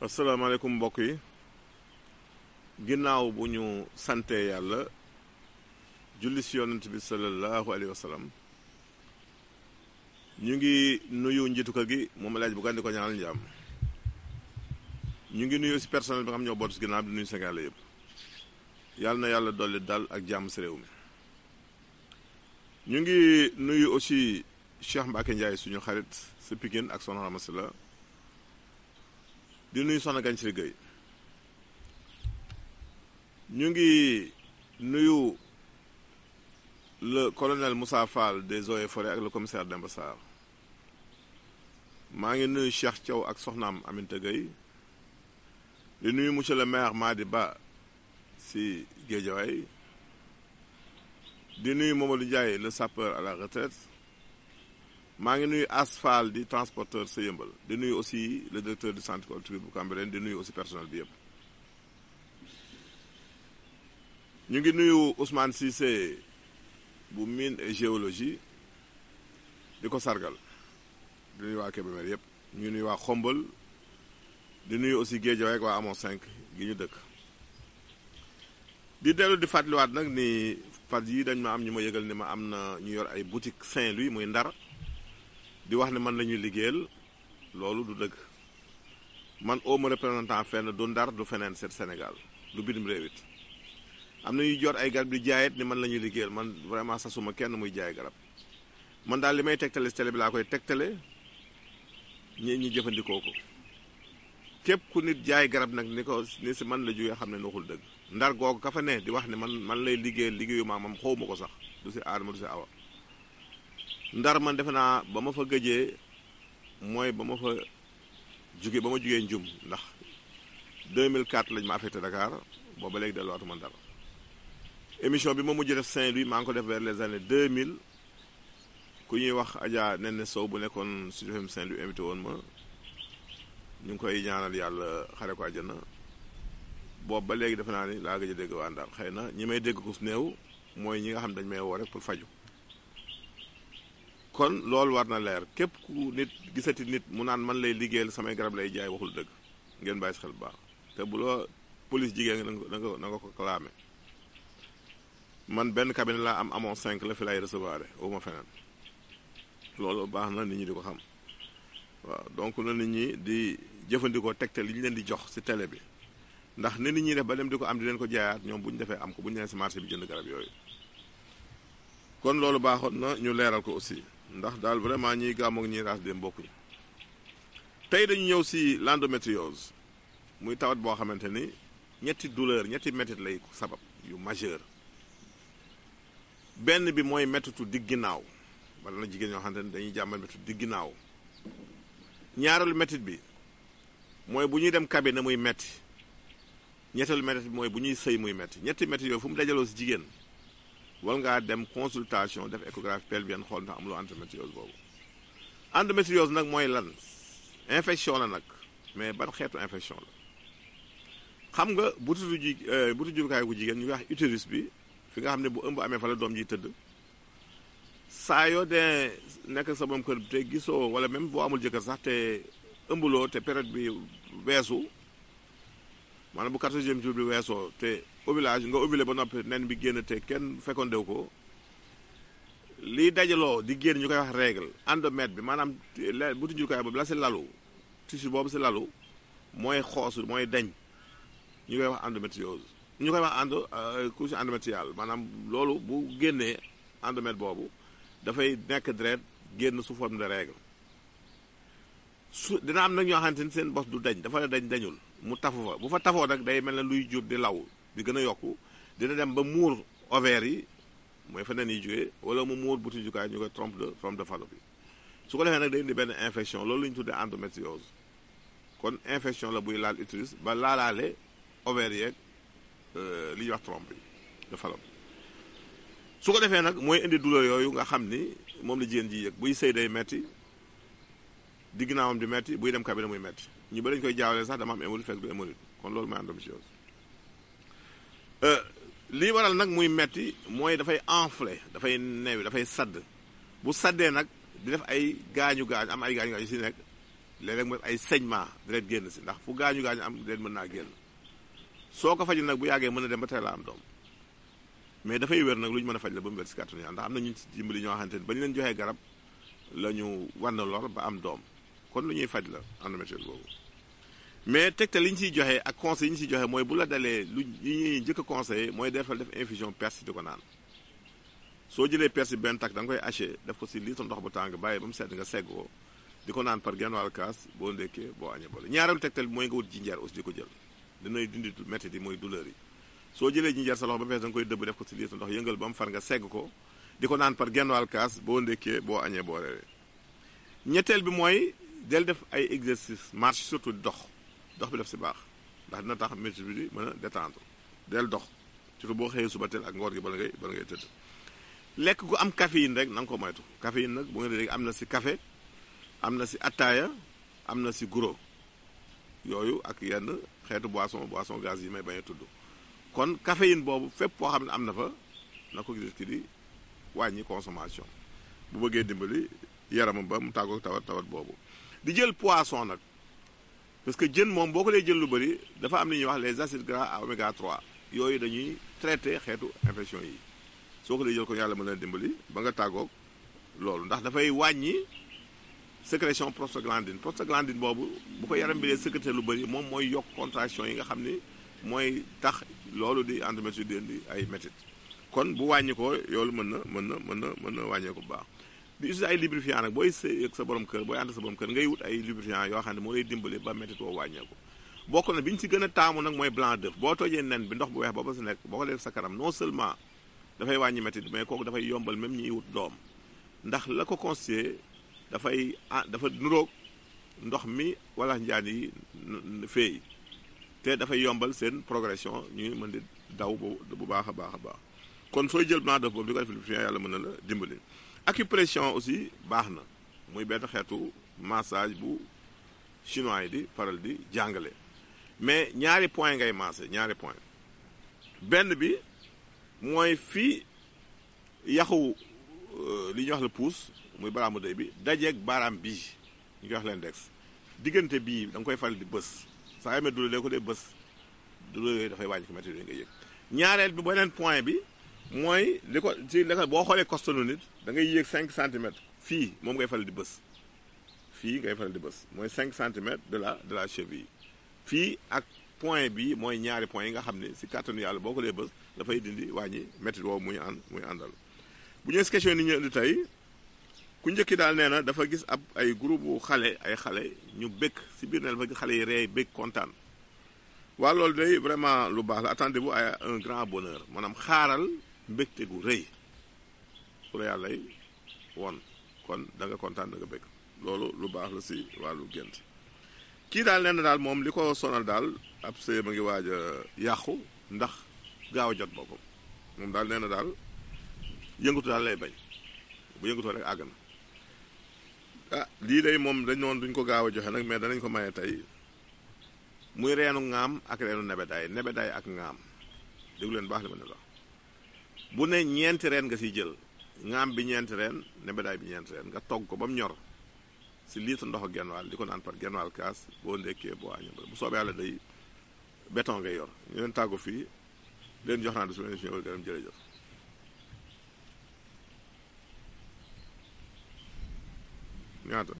asalaamaaleykum mbokk yi ginnaaw bu ñu sante yàlla julli si yonent bi sallallahu alayhi wa sallam ñu ngi nuyu njiitu kër gi moom laaj bu gan di ko ñaanal njaam ñu ngi nuyu si personnel bi nga xam ñoo bootu si ginnaaw di nuyu Sénégal yëpp yàlla na yàlla dolli dal ak jàmm si réew mi. ñu ngi nuyu aussi Cheikh Mbacke Ndiaye suñu xarit si Pikine ak Soxna Ramasila di nuyu Soxna Gagne Siri Gueye ñu ngi nuyu le colonel Moussa Fall des Eaux et Forêts ak le commissaire Demba Sarr maa ngi nuyu Cheikh Thiaw ak soxnaam Aminata Gueye di nuyu monsieur le maire Madi Ba si Guédiawaye di nuyu Mamadou Ndiaye le sapeur à la retraite maa ngi nuyu Asfal di transporteur sa yëmbal di nuyu aussi le directeur du centre culturel bu Cambérène di nuyu aussi personnel bi yëpp. ñu ngi nuyu Ousmane Cissé bu mine et géologie di ko sargal di nuyu waa Kébémer yëpp ñu ngi nuyu waa Xombol di nuyu aussi Guédiawaye ak waa Amon 5 gi ñu dëkk. di dellu di fàttaliwaat nag ni fat yi dañ ma am ñu ma yëgal ni ma am na ñu yor ay boutique Saint-Louis muy Ndar di wax ne man la ñuy liggéeyal loolu du dëgg man awma représentant fenn du Ndar du feneen seet Sénégal du bitim réew it am na ñuy jot ay garab di jaayet ni man la ñuy liggéeyal man vraiment sasuma kenn muy jaay garab man daal li may tegtale si télé bi laa koy tegtale ñi jëfandikoo ko képp ku nit jaay garab nag ni si man la jógee xam ne waxul dëgg Ndar googu ka fa ne di wax ne man lay liggéeyal liggéeyu maa moom xawma ko sax du si aadama du si awa Ndar man defe naa ba ma fa gëjee mooy ba ma jugee njum ndax 2004 lañ ma affecté Dakar booba léegi delluwaatuma Ndar émission bi ma mujj def Saint-Louis maa ngi ko def vers les années 2000 ku ñuy wax Adja Nene Sow bu nekkoon Sud FM Saint-Louis invité woon ma ñu ngi koy ñaanal yàlla xare ko àjjana boobu ba léegi defe naa ni laa gëj a dégg waa Ndar xëy na ñi may dégg ko su néew mooy ñi nga xam dañ may woo rek pour faju kon loolu war na leer képp ku nit gisati nit mu naan man lay liggéeyal samay garab lay jaay waxul dëgg ngeen bàyyi si xel bu baax te bu la police jigéen na nga ko clamé man benn cabinet laa am Amon 5 la fi lay recevoir au ma feneen loolu baax na nit ñi di ko xam waaw donc na nit ñi di jëfandikoo tegtal li ñu leen di jox si télé bi ndax ni nit ñi def ba dem di ko am di leen ko jaayaat ñoom bu ñu defee am ko bu ñu nee si marché bi jënd garab yooyu kon loolu baaxoon na ñu leeral ko aussi ndax daal vraiment ñiy gàmmoog ñiy raas dem bokkuñu tey dañu ñëw si l'endométriose muy tawat boo xamante ni ñetti douleur ñetti métit lay sabab yu majeur benn bi mooy méttitu digg ginnaaw wala na jigéen ñoo xamante ni dañuy jàmmal méttitu digg ginnaaw ñaareelu métit bi mooy bu ñuy dem cabinet muy metti ñetteelu métit bi mooy bu ñuy sëy muy metti ñetti métit yooyu fu mu dajaloo si jigéen wala ngaa dem consultation def échographie pelvienne xool ndax amuloo endométriose boobu endométriose nag mooy lan infection la nag mais ban xeetu infection la xam nga butu jurukaay bu jigéen ñu wax utérus bi fi nga xam ne bu ëmb amee fa la doom ji tëdd saa yoo dee nekk sa borom kër te gisoo wala même boo amul jëkkër sax te ëmbuloo te période bi weesu maanaam bu 14e jour bi weesoo te ovulage nga ovulé ba noppi nen bi génn te kenn fekkondew ko liy dajaloo di génn ñu koy wax règle endomètre bi maanaam butu jurukaay boobu la si lalu tissu boobu si lalu mooy xoosu mooy dañ ñu koy wax endométriose ñu koy wax couche endométriale maanaam loolu bu génnee endomètre boobu dafay nekk deret génn sous forme de règle dina am nag ñoo xamante ni seen bos du dañ dafa dañul mu tafu fa bu fa tafoo nag day mel ne luy jur di law di gën a yokku dina dem ba muur ovaire yi mooy fa nen yi jógee wala mu muur buti jukaay ñu koy trompe de Fallope bi su ko defee nag day indi benn infection loolu la ñu tuddee endométriose kon infection la buy laal utérus ba laalaale ovaire yeeg li ñuy wax trompe de Fallope su ko defee nag mooy indi douleur yooyu nga xam ni moom la jigéen ji yëg buy sëy day metti digg ginnaawam di metti buy dem cabinet muy metti ñu ba dañ koy jaawale sax dama am hémorroïde fekk du hémorroïde kon loolu mooy endométriose lii waral nag muy metti mooy dafay enflé dafay neewi dafay sadd bu saddee nag di def ay gaañu am ay gaañu si nekk léeg-léeg mu ay saignement deret génn si ndax fu gaañu am deret mën naa génn soo ko fajul nag bu yàggee mën na dem ba tey la am doom mais dafay wér nag lu ñu mën a faj la ba mu wér si kàttanu Yàlla ndax am na ñu si dimbali ñoo xamante ni ba ñu leen joxee garab la ñu wan na lor ba am doom kon lu ñuy faj la endométriose boobu mais tegtal li ñu siy joxe ak conseil yi ñu siy joxe mooy bu la dalee lu ñuy njëkk a conseillé mooy defal def infusion persil di ko naan soo jëlee persil benn takk da nga koy haché def ko si litre ndox bu tàng bàyyi ba mu sedd nga segg ko di ko naan par genn wàll kaas boo ndekkee boo añee boole ñaareelu tegtal bi mooy nga wut jinjeer aussi di ko jël dinay dindi métti yi mooy douleur yi soo jëlee jinjeer sa loxo ba fees da nga koy dëbb def ko si litre ndox yëngal ba mu far nga segg ko di ko naan par genn wàll kaas boo ndekkee boo añee boo reeree ñetteel bi mooy del def ay exercice marche surtout dox bi def si baax ndax dina tax métti bi di mën a détendre del dox surtout boo xëyee suba teel ak ngoor gi bala ngay tëdd lekk gu am caféine rek na nga ko moytu caféine nag bu nga dégg am na si café am na si attaaya am na si guro yooyu ak yenn xeetu boisson gaz yi may bañ a tudd kon caféine boobu fépp foo xam ne am na fa na ko gis ki di wàññi consommation bu bëggee dimbali yaramam ba mu tàggoog tawat boobu di jël poisson nag parce que jën moom boo ko dee jël lu bëri dafa am li ñuy wax les acides gras à oméga 3 yooyu dañuy traité xeetu infection yi soo ko dee jël ko yàlla mën leen dimbali ba nga tàggoog loolu ndax dafay wàññi sécrétion prostaglandine boobu bu ko yaram bi dee sécrété lu bëri moom mooy yokk contraction yi nga xam ni mooy tax loolu di endométriose di ay métit kon bu wàññi ko yoolu mën na wàññeeku bu baax di utiliser ay lubrifiant nag booy sëy ak sa borom kër booy ànd sa borom kër ngay wut ay lubrifiant yoo xam ne moo lay dimbali ba métit woo wàññeeku bokk na bi ñu si gën a taamu nag mooy blanc d'œuf boo tojee nen bi ndox bu weex ba si nekk boo ko def sa kanam non seulement dafay wàññi métit mais kooku dafay yombal même ñiy wut doom ndax la ko constitué dafa nuroog ndox mi wala njaan yi feey te dafay yombal seen progression ñuy mën di daw bu baax a baax kon sooy jël blanc d'œuf boobu di ko def lubrifiant yàlla mën na la dimbali acupression aussi baax na muy benn xeetu massage bu chinois yi di faral di jàngale mais ñaari point ngay massé ñaari point benn bi mooy fii yaxu li ñuy wax la pouce muy baraamu day bi dajeeg baaraam bii ñu koy wax l'index diggante bii da nga koy faral di bës saa yemee douleur ko dee bës douleur yooyu dafay wàññi ko métti yooyu nga yëg ñaareel bi beneen point bi mooy li ko ci li ko boo xoolee costonu nit da ngay yéeg 5 centimètres fii moom ngay faral di bës fii ngay faral di bës mooy 5 centimètres de la cheville fii ak point bi mooy ñaari point yi nga xam ne si kàttanu yàlla boo ko dee bës dafay dindi wàññi métti woowu muy àndal bu ñëwee si question ni ñu indi tey ku njëkki daal nee na dafa gis ay groupe xale ñu bëgg si biir ne dafa gis xale yi rey bëgg kontaan waa loolu day vraiment lu baax la attendez-vous à un grand bonheur maanaam xaaral mbégte gu rëy ku la yàlla woon kon da nga kontaan da nga bëgg loolu lu baax la si wàllu gént kii daal nee na daal moom li ko sonal daal ab sëy ma ngi waaj a yàqu ndax gaaw a jot boppam moom daal nee na daal yëngatu daal lay bañ bu yëngatoo rek àgg na lii day moom dañ noon duñ ko gaaw a joxe nag mais danañ ko maye tey muy reenu ŋaam ak reenu nebedaay ak ŋaam déglu leen baax li ma ne la bu ne ñeenti reen nga siy jël ŋaam bi ñeenti reen nebedaay bi ñeenti reen nga togg ko ba mu ñor si litre ndox ak genn wàll di ko naan par genn wàll kaas boo ndekkee boo añee bu soobee yàlla day béton ngay yor ñu leen tàggu fii leen jox naa du su leen si ñëw gërëm jërëjëf ñaata